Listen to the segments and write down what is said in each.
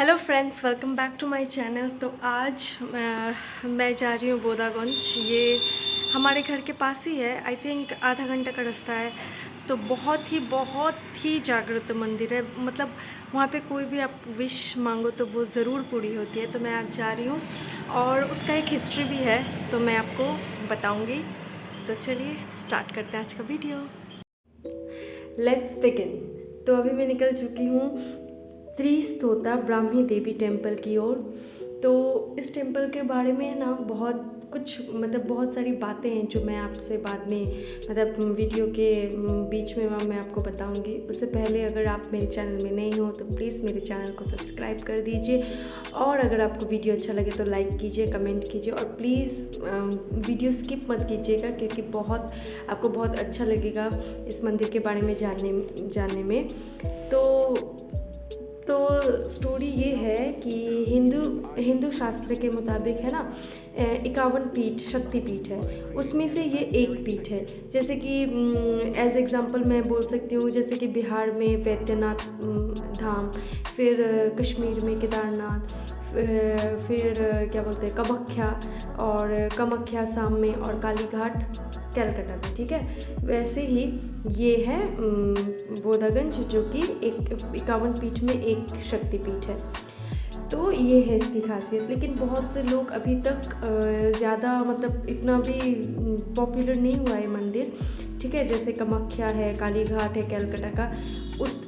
Hello friends, welcome back to my channel. तो आज मैं जा रही हूँ बोदागंज। ये हमारे घर के पास ही है। आई थिंक आधा घंटा का रास्ता है। तो बहुत ही जागृत मंदिर है। मतलब वहाँ पे कोई भी आप विश मांगो तो वो ज़रूर पूरी होती है। तो मैं आज जा रही हूँ और उसका एक हिस्ट्री भी है, तो मैं आपको बताऊँगी। तो चलिए स्टार्ट करते हैं आज का वीडियो। Let's begin. तो अभी मैं निकल चुकी हूँ त्रिस्तोता ब्राह्मी देवी टेम्पल की ओर। तो इस टेम्पल के बारे में ना बहुत कुछ मतलब बहुत सारी बातें हैं जो मैं आपसे बाद में मतलब वीडियो के बीच में मैं आपको बताऊंगी। उससे पहले अगर आप मेरे चैनल में नए हो तो प्लीज़ मेरे चैनल को सब्सक्राइब कर दीजिए, और अगर आपको वीडियो अच्छा लगे तो लाइक कीजिए, कमेंट कीजिए, और प्लीज़ वीडियो स्किप मत कीजिएगा क्योंकि आपको बहुत अच्छा लगेगा इस मंदिर के बारे में जानने में। तो स्टोरी ये है कि हिंदू शास्त्र के मुताबिक है ना 51 पीठ शक्ति पीठ है, उसमें से ये एक पीठ है। जैसे कि एज एग्जांपल मैं बोल सकती हूँ, जैसे कि बिहार में वैद्यनाथ धाम, फिर कश्मीर में केदारनाथ, फिर क्या बोलते हैं कमख्या साम में, और कालीघाट कलकत्ता में। ठीक है, वैसे ही ये है बोदागंज, जो कि एक 51 पीठ में एक शक्तिपीठ है। तो ये है इसकी खासियत। लेकिन बहुत से लोग अभी तक ज़्यादा मतलब इतना भी पॉपुलर नहीं हुआ है मंदिर। ठीक है, जैसे कामाख्या है, कालीघाट है कलकत्ता का,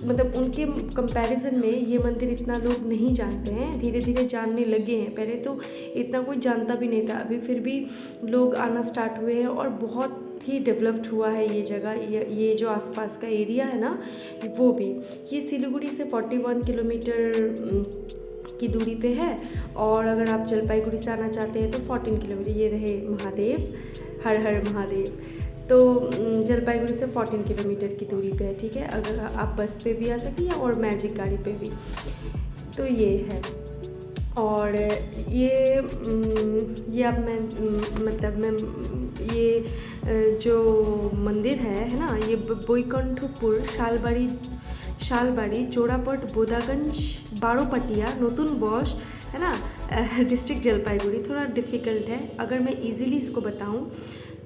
मतलब उनके कंपैरिजन में ये मंदिर इतना लोग नहीं जानते हैं। धीरे धीरे जानने लगे हैं। पहले तो इतना कोई जानता भी नहीं था, अभी फिर भी लोग आना स्टार्ट हुए हैं और बहुत ही डेवलप्ड हुआ है ये जगह। ये जो आसपास का एरिया है ना, वो भी ये सिलीगुड़ी से 41 किलोमीटर की दूरी पे है। और अगर आप जलपाईगुड़ी से आना चाहते हैं तो 14 किलोमीटर। ये रहे महादेव, हर हर महादेव। तो जलपाईगुड़ी से 14 किलोमीटर की दूरी पे है। ठीक है, अगर आप बस पे भी आ सकती हैं और मैजिक गाड़ी पे भी। तो ये है। और ये अब मैं मतलब मैं ये जो मंदिर है ना, ये बैकुंठपुर शालबाड़ी जोड़ापट बोदागंज बारोपटिया नतून बस है ना, डिस्ट्रिक्ट जलपाईगुड़ी। थोड़ा डिफ़िकल्ट है अगर मैं इजीली इसको बताऊं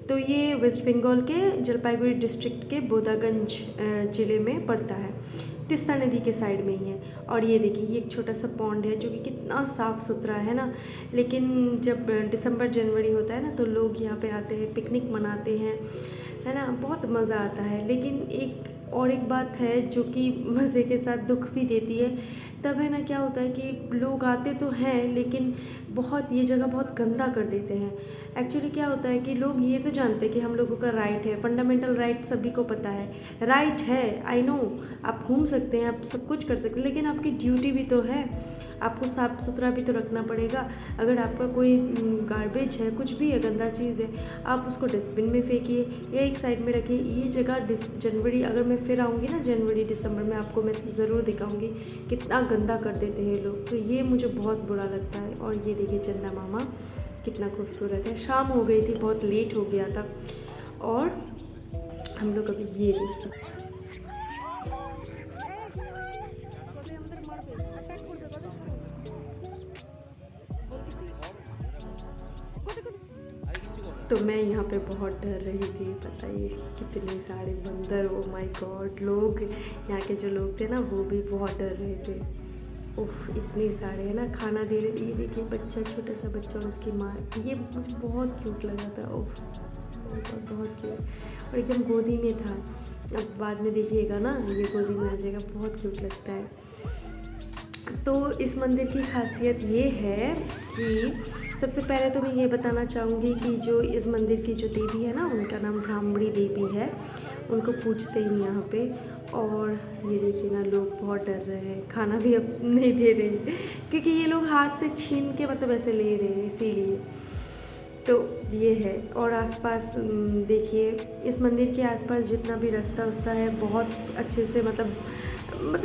तो ये वेस्ट बंगाल के जलपाईगुड़ी डिस्ट्रिक्ट के बोदागंज ज़िले में पड़ता है। तीस्ता नदी के साइड में ही है। और ये देखिए, ये एक छोटा सा पॉन्ड है जो कि कितना साफ़ सुथरा है ना। लेकिन जब दिसंबर जनवरी होता है ना तो लोग यहाँ पे आते हैं, पिकनिक मनाते हैं, है ना, बहुत मज़ा आता है। लेकिन एक बात है जो कि मज़े के साथ दुख भी देती है। तब है ना, क्या होता है कि लोग आते तो हैं लेकिन ये जगह बहुत गंदा कर देते हैं। एक्चुअली क्या होता है कि लोग ये तो जानते हैं कि हम लोगों का राइट है, फंडामेंटल राइट सभी को पता है, राइट है, आई नो, आप घूम सकते हैं, आप सब कुछ कर सकते हैं, लेकिन आपकी ड्यूटी भी तो है, आपको साफ़ सुथरा भी तो रखना पड़ेगा। अगर आपका कोई गार्बेज है, कुछ भी है, गंदा चीज़ है, आप उसको डस्टबिन में फेंकिए या एक साइड में रखिए। ये जगह जनवरी, अगर मैं फिर आऊँगी ना जनवरी दिसंबर में, आपको मैं ज़रूर दिखाऊँगी कितना गंदा कर देते हैं लोग। तो ये मुझे बहुत बुरा लगता है। और ये देखिए चंदा मामा कितना खूबसूरत है। शाम हो गई थी, बहुत लेट हो गया था, और हम लोग अभी ये देखिए। तो मैं यहाँ पे बहुत डर रही थी, बताइए कितने सारे बंदर, ओ माय गॉड। लोग यहाँ के जो लोग थे ना वो भी बहुत डर रहे थे। उफ, इतने सारे है ना, खाना दे रहे थे। ये देखिए बच्चा, छोटा सा बच्चा और उसकी माँ, ये मुझे बहुत क्यूट लगा था। उफ, बहुत क्यूट, और एकदम गोदी में था। अब बाद में देखिएगा ना, ये गोदी में आ जाएगा, बहुत क्यूट लगता है। तो इस मंदिर की खासियत ये है कि सबसे पहले तो मैं ये बताना चाहूँगी कि जो इस मंदिर की जो देवी है ना, उनका नाम ब्राह्मणी देवी है। उनको पूजते हैं यहाँ पे। और ये देखिए ना, लोग बहुत डर रहे हैं, खाना भी अब नहीं दे रहे क्योंकि ये लोग हाथ से छीन के मतलब ऐसे ले रहे हैं, इसीलिए। तो ये है। और आसपास देखिए, इस मंदिर के आसपास जितना भी रास्ता है बहुत अच्छे से मतलब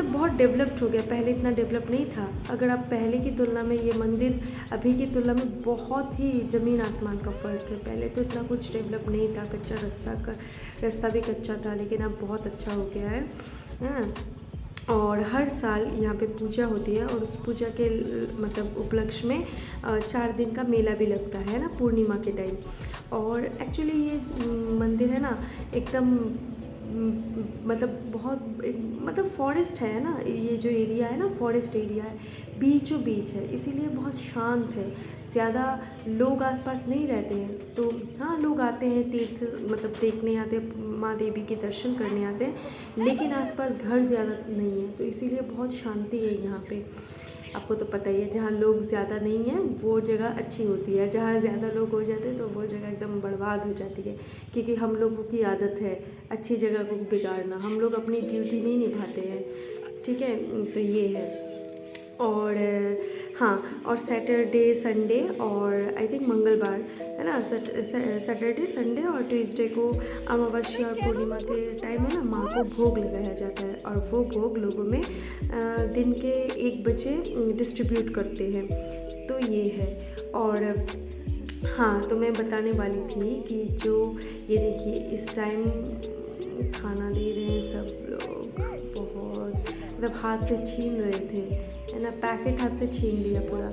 बहुत डेवलप्ड हो गया। पहले इतना डेवलप नहीं था। अगर आप पहले की तुलना में, ये मंदिर अभी की तुलना में बहुत ही ज़मीन आसमान का फ़र्क है। पहले तो इतना कुछ डेवलप नहीं था, कच्चा रास्ता भी कच्चा था, लेकिन अब बहुत अच्छा हो गया है। हाँ, और हर साल यहाँ पे पूजा होती है और उस पूजा के मतलब उपलक्ष्य में 4 दिन का मेला भी लगता है ना, पूर्णिमा के टाइम। और एक्चुअली ये मंदिर है ना एकदम मतलब बहुत मतलब फॉरेस्ट है ना, ये जो एरिया है ना फॉरेस्ट एरिया है, बीचों बीच है, इसीलिए बहुत शांत है। ज़्यादा लोग आसपास नहीं रहते हैं। तो हाँ, लोग आते हैं तीर्थ मतलब देखने आते हैं, माँ देवी के दर्शन करने आते हैं, लेकिन आसपास घर ज़्यादा नहीं है, तो इसीलिए बहुत शांति है यहाँ पे। आपको तो पता ही है, जहाँ लोग ज़्यादा नहीं हैं वो जगह अच्छी होती है, जहाँ ज़्यादा लोग हो जाते हैं तो वो जगह एकदम बर्बाद हो जाती है। क्योंकि हम लोगों की आदत है अच्छी जगह को बिगाड़ना, हम लोग अपनी ड्यूटी नहीं निभाते हैं, ठीक है। तो ये है। और हाँ, और सैटरडे संडे और आई थिंक मंगलवार है ना, सैटरडे संडे और ट्यूसडे को अमावस्या और पूर्णिमा के टाइम है ना, माँ को भोग लगाया जाता है और वो भोग लोगों में दिन के 1 बजे डिस्ट्रीब्यूट करते हैं। तो ये है। और हाँ, तो मैं बताने वाली थी कि जो ये देखिए इस टाइम खाना दे रहे हैं सब लोग, बहुत मतलब हाथ से छीन रहे थे, है ना, पैकेट हाथ से छीन लिया पूरा।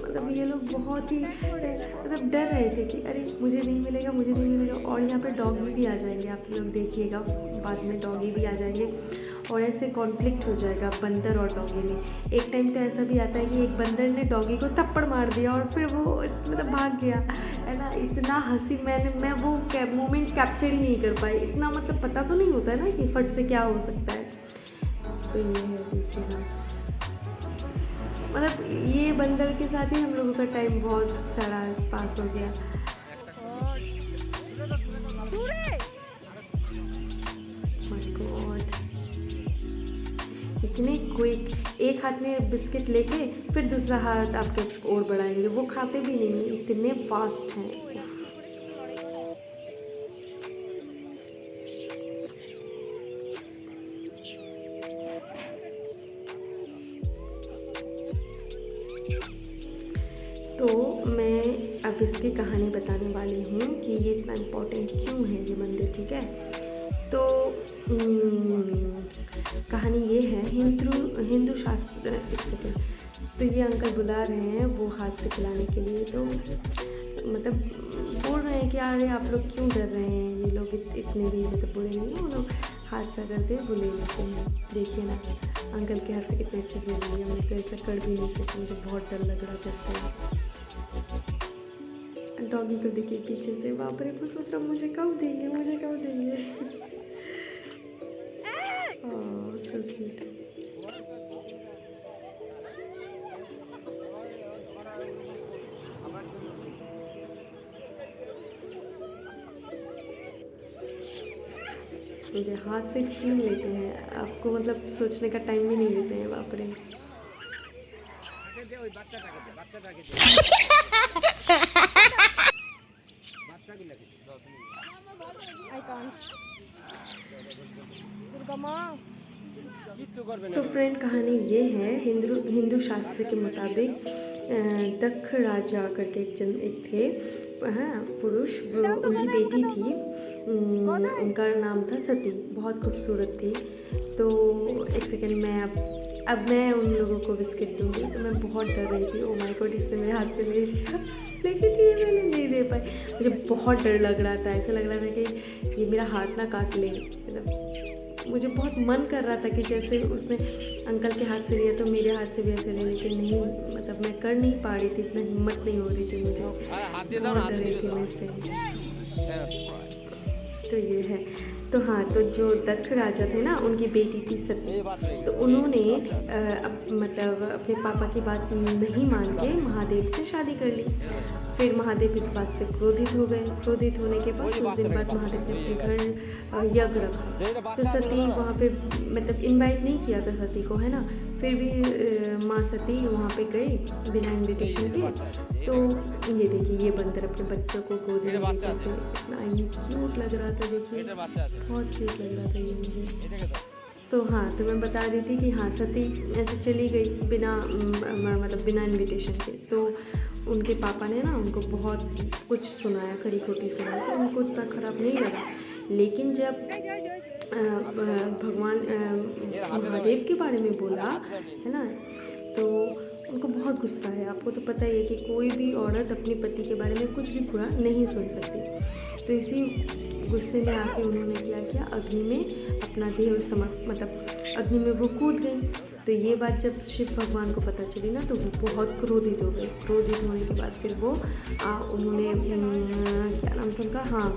मतलब ये लोग बहुत ही मतलब डर रहे थे कि अरे मुझे नहीं मिलेगा, मुझे नहीं मिलेगा। और यहाँ पे डॉगी भी आ जाएंगे, आप लोग देखिएगा बाद में डॉगी भी आ जाएंगे और ऐसे कॉन्फ्लिक्ट हो जाएगा बंदर और डॉगी में। एक टाइम तो ऐसा भी आता है कि एक बंदर ने डॉगी को थप्पड़ मार दिया और फिर वो मतलब भाग गया, है ना। इतना हंसी, मैं वो मोमेंट कैप्चर ही नहीं कर पाई, इतना मतलब पता तो नहीं होता है ना कि फट से क्या हो सकता है। तो ये है, देखिएगा मतलब ये बंदर के साथ ही हम लोगों का टाइम बहुत सारा पास हो गया। माय गॉड, इतने क्विक, एक हाथ में बिस्किट लेके फिर दूसरा हाथ आपके ओर बढ़ाएंगे, वो खाते भी नहीं है, इतने फास्ट हैं। तो मैं अब इसकी कहानी बताने वाली हूँ कि ये इतना इम्पोर्टेंट क्यों है ये मंदिर, ठीक है। तो कहानी ये है, हिंदू शास्त्र, एक सेकेंड, तो ये अंकल बुला रहे हैं वो हाथ से खिलाने के लिए, तो मतलब बोल रहे हैं कि अरे आप लोग क्यों डर रहे हैं, ये लोग इतने भी मतलब बुरे नहीं हैं, वो लोग हाथ से करते हैं वो ले लेते हैं। देखिए ना अंकल के हाथ से कितने अच्छे ले लिए, मैं तो ऐसा कर भी नहीं सकती, मुझे बहुत डर लग रहा था इस टाइम। डॉगी को देखिए पीछे से, बाप रे, वो सोच रहा मुझे कब देंगे, मुझे कब देंगे। ओह सो क्यूट। मुझे हाथ से छीन लेते हैं, आपको मतलब सोचने का टाइम भी नहीं देते हैं, बाप रे। तो फ्रेंड कहानी ये है, हिंदू शास्त्र के मुताबिक दक्ष राजा करके एक थे, हाँ, पुरुष, वो उनकी बेटी थी, उनका नाम था सती, बहुत खूबसूरत थी। तो एक सेकेंड, मैं अब मैं उन लोगों को बिस्किट दूँगी, तो मैं बहुत डर रही थी। ओ माय गॉड, इसने मेरे हाथ से ले लिया, लेकिन ये मैंने नहीं दे पाई, मुझे बहुत डर लग रहा था, ऐसा लग रहा था कि ये मेरा हाथ ना काट ले, मतलब मुझे बहुत मन कर रहा था कि जैसे उसने अंकल के हाथ से लिया तो मेरे हाथ से भी ऐसे ले, लेकिन नहीं, मतलब मैं कर नहीं पा रही थी, इतना हिम्मत नहीं हो रही थी मुझे, बहुत डर रही थी मैं इस टाइम। तो ये है। तो हाँ, तो जो दक्ष राजा थे ना, उनकी बेटी थी सती, तो उन्होंने मतलब अपने पापा की बात नहीं मान के महादेव से शादी कर ली। फिर महादेव इस बात से क्रोधित हो गए। क्रोधित होने के बाद कुछ दिन बाद महादेव ने अपने घर यज्ञ रखा, तो सती वहाँ पे मतलब इनवाइट नहीं किया था सती को, है ना, फिर भी माँ सती वहाँ पे गई बिना इनविटेशन के। तो ये देखिए, ये बंदर अपने बच्चों को गोदी में लेके से, इतना ये क्यूट लग रहा था, देखिए बहुत क्यूट लग रहा था ये मुझे। तो हाँ, तो मैं बता रही थी कि हाँ, सती ऐसे चली गई बिना मतलब बिना इनविटेशन के। तो उनके पापा ने ना उनको बहुत कुछ सुनाया, खरी खोटी सुनाया, तो उनको इतना ख़राब नहीं लगा, लेकिन जब भगवान महादेव के बारे में बोला है ना, तो उनको बहुत गुस्सा है। आपको तो पता ही है कि कोई भी औरत अपने पति के बारे में कुछ भी बुरा नहीं सुन सकती। तो इसी गुस्से में आके उन्होंने क्या किया, अग्नि में अपना देह मतलब अग्नि में वो कूद गई। तो ये बात जब शिव भगवान को पता चली ना, तो वो बहुत क्रोधित हो गए। क्रोधित होने के बाद फिर वो उन्होंने क्या नाम था उनका, हाँ,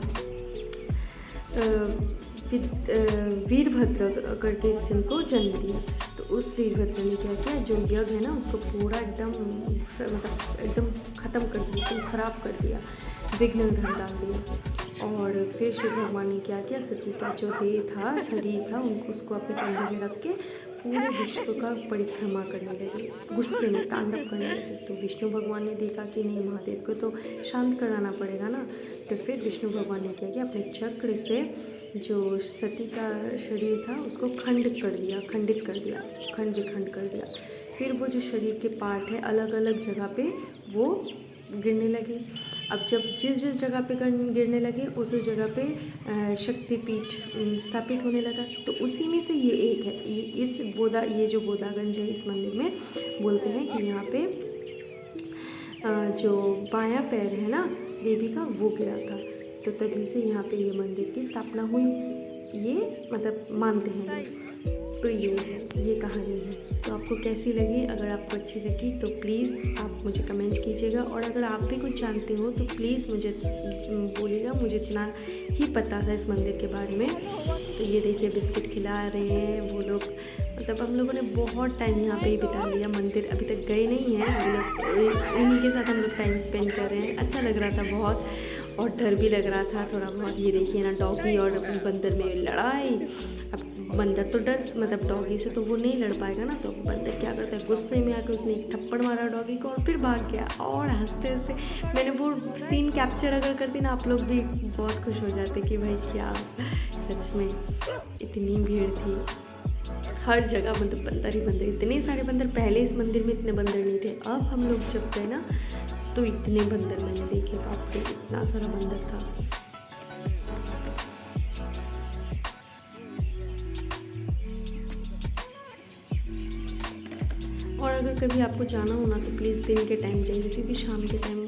वीरभद्र करके एक जन को जन्म दिया। तो उस वीरभद्र ने क्या किया, जो यज्ञ है ना उसको पूरा एकदम मतलब एकदम ख़त्म कर दिया, एकदम ख़राब कर दिया, विघ्न घर डाल दिया। और फिर शिव भगवान ने क्या किया, सती का जो देह था, शरीर था, उनको उसको अपने कंधे में रख के पूरे विश्व का परिक्रमा करने लगे, गुस्से में तांडव करने लगे। तो विष्णु भगवान ने देखा कि नहीं, महादेव को तो शांत कराना पड़ेगा ना। तो फिर विष्णु भगवान ने क्या किया, अपने चक्र से जो सती का शरीर था उसको खंडित कर दिया, खंड विखंड कर दिया। फिर वो जो शरीर के पार्ट है अलग अलग जगह पे वो गिरने लगे। अब जब जिस जगह पे गिरने लगे उस जगह पे शक्तिपीठ स्थापित होने लगा। तो उसी में से ये एक है, ये जो बोधागंज है, इस मंदिर में बोलते हैं कि यहाँ पे जो बायां पैर है ना देवी का, वो गिरा था। तो तभी से यहाँ पे ये मंदिर की स्थापना हुई, ये मतलब मानते हैं लोग। तो ये है, ये कहानी है। तो आपको कैसी लगी? अगर आपको अच्छी लगी तो प्लीज़ आप मुझे कमेंट कीजिएगा, और अगर आप भी कुछ जानते हो तो प्लीज़ मुझे बोलिएगा। मुझे इतना ही पता था इस मंदिर के बारे में। तो ये देखिए बिस्किट खिला रहे हैं वो लोग, मतलब हम लोगों ने बहुत टाइम यहाँ पे ही बिता लिया। मंदिर अभी तक गए नहीं हैं हम लोग, उन्हीं के साथ हम लोग टाइम स्पेंड कर रहे हैं। अच्छा लग रहा था बहुत, और डर भी लग रहा था थोड़ा बहुत। ये देखिए ना, डॉगी और बंदर में लड़ाई। अब बंदर तो मतलब डॉगी से तो वो नहीं लड़ पाएगा ना, तो बंदर क्या करता है, गुस्से में आकर उसने एक थप्पड़ मारा डॉगी को और फिर भाग गया। और हंसते हंसते मैंने वो सीन कैप्चर अगर करती ना, आप लोग भी बहुत खुश हो जाते कि भाई क्या, सच में इतनी भीड़ थी हर जगह, मतलब बंदर ही बंदर, इतने सारे बंदर। पहले इस मंदिर में इतने बंदर नहीं थे, अब हम लोग जब गए ना तो इतने बंदर मैंने देखे, बाप रे इतना सारा बंदर था। और अगर कभी आपको जाना हो ना तो प्लीज़ दिन के टाइम जाइए, क्योंकि शाम के टाइम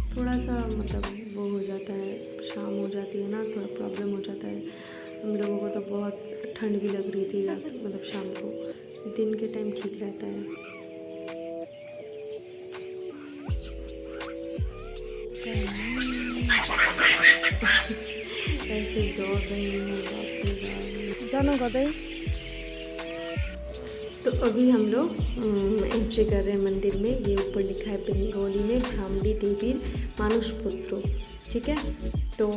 थोड़ा सा मतलब वो हो जाता है, शाम हो जाती है ना, थोड़ा प्रॉब्लम हो जाता है। हम लोगों को तो बहुत ठंड भी लग रही थी रात, मतलब शाम को। दिन के टाइम ठीक रहता है। ऐसे दौड़ रही हैं, जानो गदाई। तो अभी हम लोग एंट्री कर रहे हैं मंदिर में। ये ऊपर लिखा है बंगाली में, ब्राह्मणी देवी मानुष पुत्रो, ठीक है। तो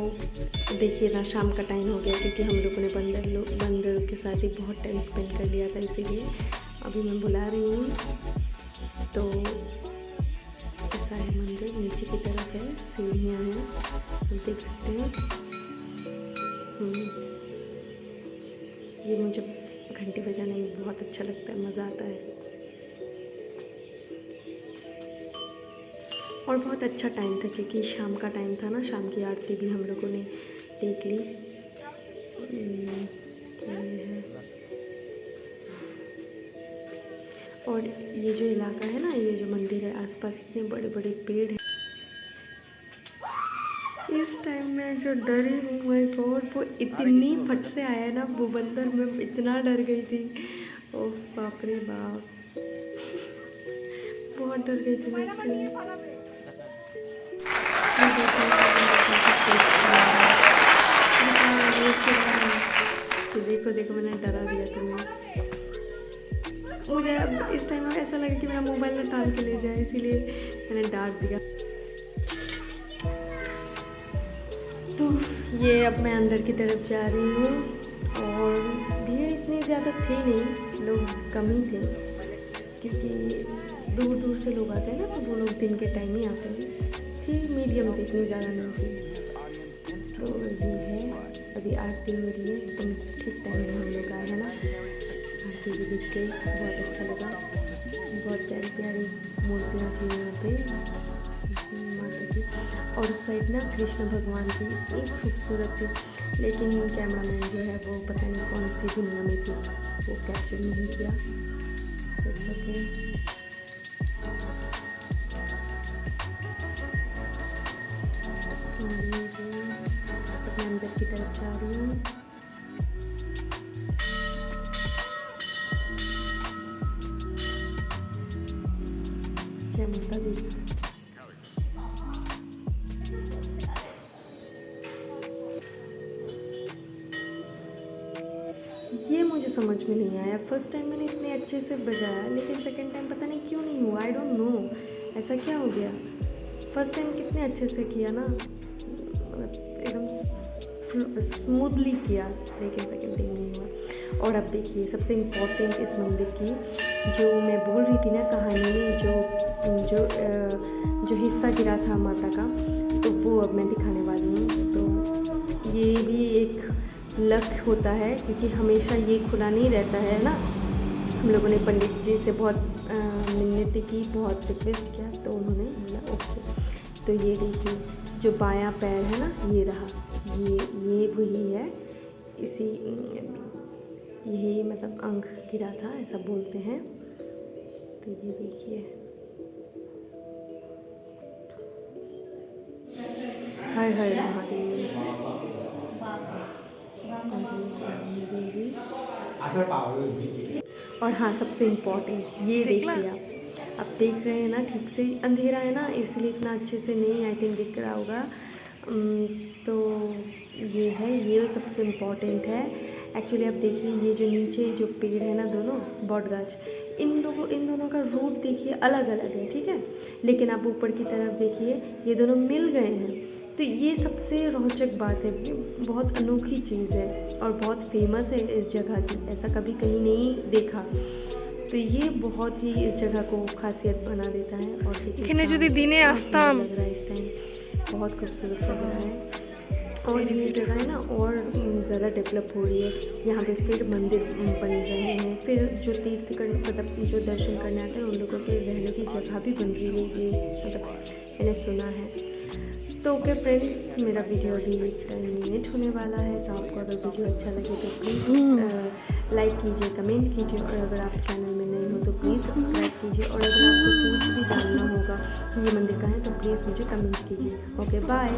देखिए ना, शाम का टाइम हो गया, क्योंकि हम लोगों ने बंदर के साथ ही बहुत टाइम स्पेंड कर लिया था, इसीलिए अभी मैं बुला रही हूँ। तो ऐसा है मंदिर, नीचे की तरफ है, सीढ़ियाँ हैं, आप देख सकते हैं। ये मुझे घंटी बजाने में बहुत अच्छा लगता है, मज़ा आता है। और बहुत अच्छा टाइम था, क्योंकि शाम का टाइम था ना, शाम की आरती भी हम लोगों ने देख ली। और ये जो इलाका है ना, ये जो मंदिर है, आसपास इतने बड़े बड़े पेड़ हैं। इस टाइम में जो डरी हूँ, माय गॉड, वो इतनी फट से आया ना वो बंदर, मैं इतना डर गई थी। ओह बाप रे बाप, बहुत डर गई थी मैं इस टाइम। तो देखो मैंने डरा दिया तुम्हें। मुझे अब इस टाइम ऐसा लगा कि मेरा मोबाइल ना टाल के ले जाए, इसीलिए मैंने डांट दिया। तो ये अब मैं अंदर की तरफ जा रही हूँ, और भीड़ इतनी ज़्यादा थी नहीं, लोग कम ही थे, क्योंकि दूर दूर से लोग आते हैं ना, तो वो लोग दिन के टाइम ही आते हैं। थी मीडियम थी, इतनी ज़्यादा नहीं थी। तो ये है, अभी आरती हो रही है, एकदम ठीक टाइम में हम लोग आए हैं ना। आरती भी दिख गई, बहुत अच्छा लगा। बहुत प्यारी प्यारी मूर्तियाँ थी यहाँ पे, माता थी। और उस साइड ना कृष्ण भगवान थी, इतनी खूबसूरत थी, लेकिन कैमरामैन जो है वो पता नहीं कौन सी दुनिया में थी, वो कैप्चर नहीं किया। सोचा कि मैं अंदर की तरफ जा रही हूँ। जय माता दी। ये मुझे समझ में नहीं आया, फर्स्ट टाइम मैंने इतने अच्छे से बजाया, लेकिन सेकंड टाइम पता नहीं क्यों नहीं हुआ, आई डोंट नो ऐसा क्या हो गया। फर्स्ट टाइम कितने अच्छे से किया ना, मतलब एकदम स्मूथली किया, लेकिन सेकंड टाइम नहीं हुआ। और अब देखिए सबसे इम्पोर्टेंट इस मंदिर की, जो मैं बोल रही थी ना कहानी में, जो हिस्सा गिरा था माता का, तो वो अब मैं दिखाने वाली हूँ। तो ये भी एक लक होता है, क्योंकि हमेशा ये खुला नहीं रहता है ना। हम लोगों ने पंडित जी से बहुत मिन्नत की, बहुत रिक्वेस्ट किया, तो उन्होंने बोला ओके। तो ये देखिए जो बायां पैर है ना, ये रहा, ये वही है, इसी यही मतलब अंग गिरा था, ऐसा बोलते हैं। तो ये देखिए, हर हर महादेव। और हाँ, सबसे इम्पोर्टेंट ये देखिए, आप देख रहे हैं ना, ठीक से अंधेरा है ना, इसलिए इतना अच्छे से नहीं आई थिंक दिख रहा होगा। तो ये है, ये सबसे इम्पोर्टेंट है एक्चुअली। आप देखिए ये जो नीचे जो पेड़ है ना, दोनों बॉटगाछ, इन दोनों का रूट देखिए अलग अलग है, ठीक है, लेकिन आप ऊपर की तरफ देखिए ये दोनों मिल गए हैं। तो ये सबसे रोचक बात है, बहुत अनोखी चीज़ है और बहुत फेमस है इस जगह की, ऐसा कभी कहीं नहीं देखा। तो ये बहुत ही इस जगह को खासियत बना देता है। और देखिए जो दिने आस्ताम लग रहा है इस टाइम, बहुत खूबसूरत लग रहा है। और ये जगह है ना और ज़्यादा डेवलप हो रही है, यहाँ पे फिर मंदिर बन रहे हैं, फिर जो तीर्थ कर मतलब जो दर्शन करने आते हैं उन लोगों के रहने की जगह भी बन रही है, ये मतलब मैंने सुना है। तो ओके फ्रेंड्स, मेरा वीडियो अभी 10 मिनट होने वाला है, तो आपको अगर वीडियो अच्छा लगे तो प्लीज़ लाइक कीजिए, कमेंट कीजिए, और अगर आप चैनल में नए हो तो प्लीज़ सब्सक्राइब कीजिए। और अगर आपको कुछ भी जानना होगा कि ये मंदिर कहाँ है तो प्लीज़ मुझे कमेंट कीजिए। Okay bye.